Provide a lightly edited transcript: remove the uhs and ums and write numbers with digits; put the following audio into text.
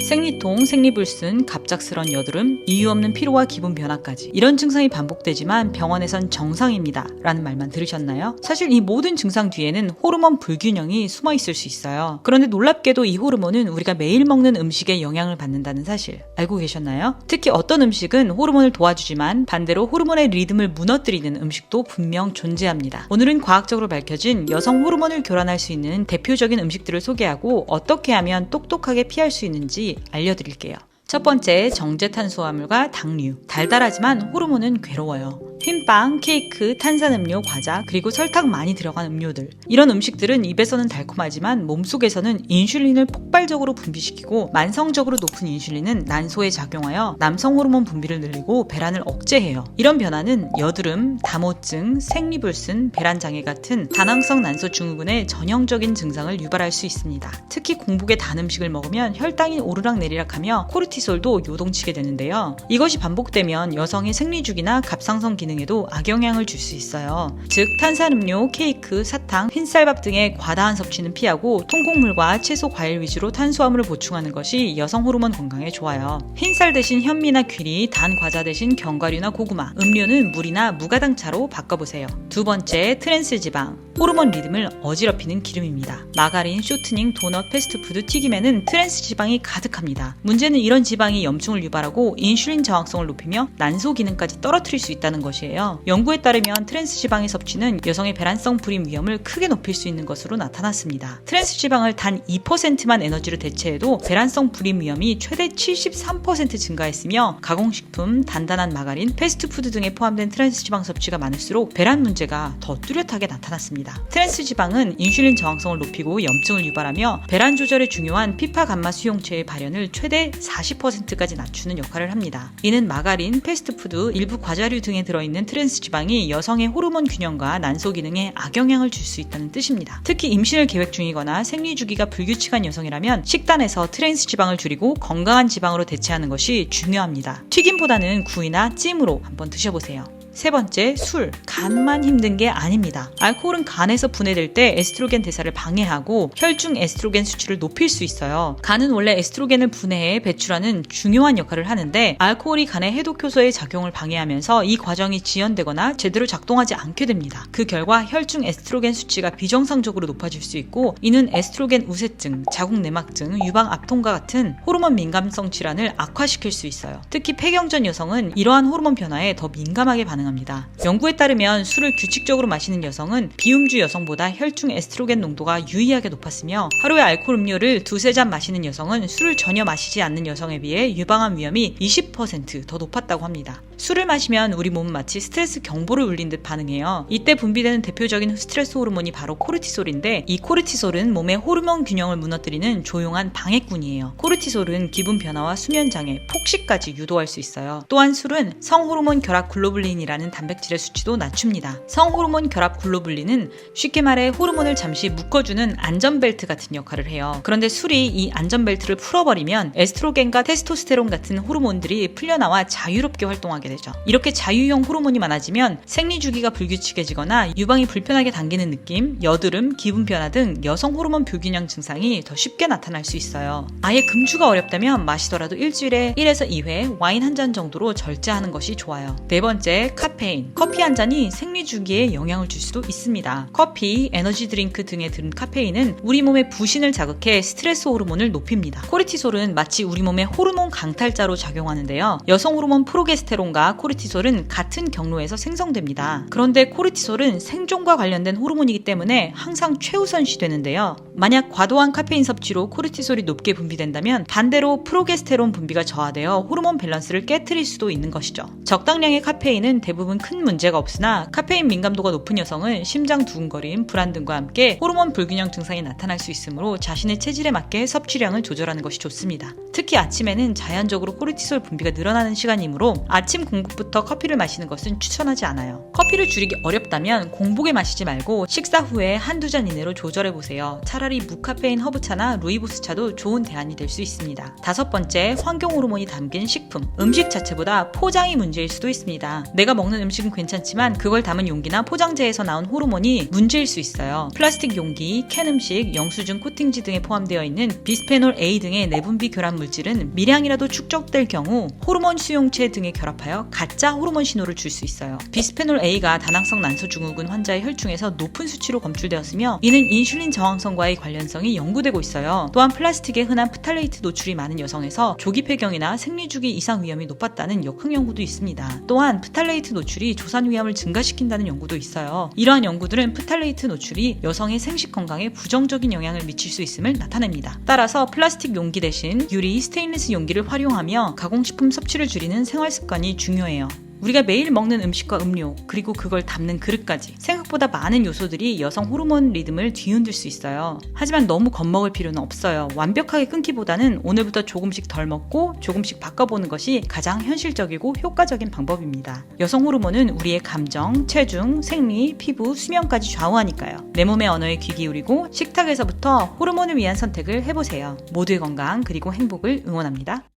생리통, 생리불순, 갑작스런 여드름, 이유 없는 피로와 기분 변화까지 이런 증상이 반복되지만 병원에선 정상입니다 라는 말만 들으셨나요? 사실 이 모든 증상 뒤에는 호르몬 불균형이 숨어 있을 수 있어요. 그런데 놀랍게도 이 호르몬은 우리가 매일 먹는 음식에 영향을 받는다는 사실 알고 계셨나요? 특히 어떤 음식은 호르몬을 도와주지만 반대로 호르몬의 리듬을 무너뜨리는 음식도 분명 존재합니다. 오늘은 과학적으로 밝혀진 여성 호르몬을 교란할 수 있는 대표적인 음식들을 소개하고 어떻게 하면 똑똑하게 피할 수 있는지 알려드릴게요. 첫 번째, 정제탄수화물과 당류. 달달하지만 호르몬은 괴로워요. 흰빵, 케이크, 탄산음료, 과자, 그리고 설탕 많이 들어간 음료들. 이런 음식들은 입에서는 달콤하지만 몸속에서는 인슐린을 폭발적으로 분비시키고 만성적으로 높은 인슐린은 난소에 작용하여 남성 호르몬 분비를 늘리고 배란을 억제해요. 이런 변화는 여드름, 다모증, 생리불순, 배란장애 같은 다낭성 난소 증후군의 전형적인 증상을 유발할 수 있습니다. 특히 공복에 단 음식을 먹으면 혈당이 오르락내리락하며 코르티솔도 요동치게 되는데요. 이것이 반복되면 여성의 생리주기나 갑상선 기능에도 악영향을 줄 수 있어요. 즉 탄산음료, 케이크, 사탕, 흰쌀밥 등의 과다한 섭취는 피하고 통곡물과 채소, 과일 위주로 탄수화물을 보충하는 것이 여성 호르몬 건강에 좋아요. 흰쌀 대신 현미나 귀리, 단 과자 대신 견과류나 고구마, 음료는 물이나 무가당차로 바꿔보세요. 두 번째, 트랜스 지방. 호르몬 리듬을 어지럽히는 기름입니다. 마가린, 쇼트닝, 도넛, 패스트푸드, 튀김에는 트랜스 지방이 가득합니다. 문제는 이런 지방이 염증을 유발하고 인슐린 저항성을 높이며 난소 기능까지 떨어뜨릴 수 있다는 것이에요. 연구에 따르면 트랜스 지방의 섭취는 여성의 배란성 불임 위험을 크게 높일 수 있는 것으로 나타났습니다. 트랜스 지방을 단 2%만 에너지로 대체해도 배란성 불임 위험이 최대 73% 증가했으며 가공식품, 단단한 마가린, 패스트푸드 등에 포함된 트랜스 지방 섭취가 많을수록 배란 문제가 더 뚜렷하게 나타났습니다. 트랜스 지방은 인슐린 저항성을 높이고 염증을 유발하며 배란 조절에 중요한 피파 감마 수용체의 발현을 최대 40%까지 낮추는 역할을 합니다. 이는 마가린, 패스트푸드, 일부 과자류 등에 들어있는 트랜스 지방이 여성의 호르몬 균형과 난소 기능에 악영향을 줄 수 있다는 뜻입니다. 특히 임신을 계획 중이거나 생리주기가 불규칙한 여성이라면 식단에서 트랜스 지방을 줄이고 건강한 지방으로 대체하는 것이 중요합니다. 튀김보다는 구이나 찜으로 한번 드셔보세요. 세 번째, 술. 간만 힘든 게 아닙니다. 알코올은 간에서 분해될 때 에스트로겐 대사를 방해하고 혈중 에스트로겐 수치를 높일 수 있어요. 간은 원래 에스트로겐을 분해해 배출하는 중요한 역할을 하는데 알코올이 간의 해독 효소의 작용을 방해하면서 이 과정이 지연되거나 제대로 작동하지 않게 됩니다. 그 결과 혈중 에스트로겐 수치가 비정상적으로 높아질 수 있고 이는 에스트로겐 우세증, 자궁 내막증, 유방 압통과 같은 호르몬 민감성 질환을 악화시킬 수 있어요. 특히 폐경전 여성은 이러한 호르몬 변화에 더 민감하게 반응합니다. 연구에 따르면 술을 규칙적으로 마시는 여성은 비음주 여성보다 혈중 에스트로겐 농도가 유의하게 높았으며 하루에 알코올 음료를 두세 잔 마시는 여성은 술을 전혀 마시지 않는 여성에 비해 유방암 위험이 20% 더 높았다고 합니다. 술을 마시면 우리 몸은 마치 스트레스 경보를 울린 듯 반응해요. 이때 분비되는 대표적인 스트레스 호르몬이 바로 코르티솔인데 이 코르티솔은 몸의 호르몬 균형을 무너뜨리는 조용한 방해꾼이에요. 코르티솔은 기분 변화와 수면 장애, 폭식까지 유도할 수 있어요. 또한 술은 성호르몬 결합 글로불린이라는 단백질의 수치도 낮춥니다. 성호르몬 결합 글로불린은 쉽게 말해 호르몬을 잠시 묶어주는 안전벨트 같은 역할을 해요. 그런데 술이 이 안전벨트를 풀어버리면 에스트로겐과 테스토스테론 같은 호르몬들이 풀려나와 자유롭게 활동하게 되죠. 이렇게 자유형 호르몬이 많아지면 생리주기가 불규칙해지거나 유방이 불편하게 당기는 느낌, 여드름, 기분 변화 등 여성 호르몬 불균형 증상이 더 쉽게 나타날 수 있어요. 아예 금주가 어렵다면 마시더라도 일주일에 1에서 2회 와인 한 잔 정도로 절제하는 것이 좋아요. 네 번째, 카페인. 커피 한 잔이 생리주기에 영향을 줄 수도 있습니다. 커피, 에너지 드링크 등에 든 카페인은 우리 몸의 부신을 자극해 스트레스 호르몬을 높입니다. 코르티솔은 마치 우리 몸의 호르몬 강탈자로 작용하는데요. 여성 호르몬 프로게스테론과 코르티솔은 같은 경로에서 생성됩니다. 그런데 코르티솔은 생존과 관련된 호르몬이기 때문에 항상 최우선시 되는데요. 만약 과도한 카페인 섭취로 코르티솔이 높게 분비된다면 반대로 프로게스테론 분비가 저하되어 호르몬 밸런스를 깨트릴 수도 있는 것이죠. 적당량의 카페인은 대부분 큰 문제가 없으나 카페인 민감도가 높은 여성은 심장 두근거림, 불안 등과 함께 호르몬 불균형 증상이 나타날 수 있으므로 자신의 체질에 맞게 섭취량을 조절하는 것이 좋습니다. 특히 아침에는 자연적으로 코르티솔 분비가 늘어나는 시간이므로 아침 공복부터 커피를 마시는 것은 추천하지 않아요. 커피를 줄이기 어렵다면 공복에 마시지 말고 식사 후에 한두 잔 이내로 조절해보세요. 차라리 무카페인 허브차나 루이보스차도 좋은 대안이 될 수 있습니다. 5번째, 환경 호르몬이 담긴 식품. 음식 자체보다 포장이 문제일 수도 있습니다. 내가 먹는 음식은 괜찮지만 그걸 담은 용기나 포장재에서 나온 호르몬이 문제일 수 있어요. 플라스틱 용기, 캔 음식, 영수증 코팅지 등에 포함되어 있는 비스페놀 A 등의 내분비 결합 물질은 미량이라도 축적될 경우 호르몬 수용체 등에 결합하여 가짜 호르몬 신호를 줄 수 있어요. 비스페놀 A가 다낭성 난소증후군 환자의 혈중에서 높은 수치로 검출되었으며 이는 인슐린 저항성과의 관련성이 연구되고 있어요. 또한 플라스틱에 흔한 프탈레이트 노출이 많은 여성에서 조기 폐경이나 생리주기 이상 위험이 높았다는 역학 연구도 있습니다. 또한 프탈레이트 노출이 조산 위험을 증가시킨다는 연구도 있어요. 이러한 연구들은 프탈레이트 노출이 여성의 생식 건강에 부정적인 영향을 미칠 수 있음을 나타냅니다. 따라서 플라스틱 용기 대신 유리, 스테인리스 용기를 활용하며 가공식품 섭취를 줄이는 생활 습관이 중요해요. 우리가 매일 먹는 음식과 음료, 그리고 그걸 담는 그릇까지 생각보다 많은 요소들이 여성 호르몬 리듬을 뒤흔들 수 있어요. 하지만 너무 겁먹을 필요는 없어요. 완벽하게 끊기보다는 오늘부터 조금씩 덜 먹고 조금씩 바꿔보는 것이 가장 현실적이고 효과적인 방법입니다. 여성 호르몬은 우리의 감정, 체중, 생리, 피부, 수면까지 좌우하니까요. 내 몸의 언어에 귀 기울이고 식탁에서부터 호르몬을 위한 선택을 해보세요. 모두의 건강 그리고 행복을 응원합니다.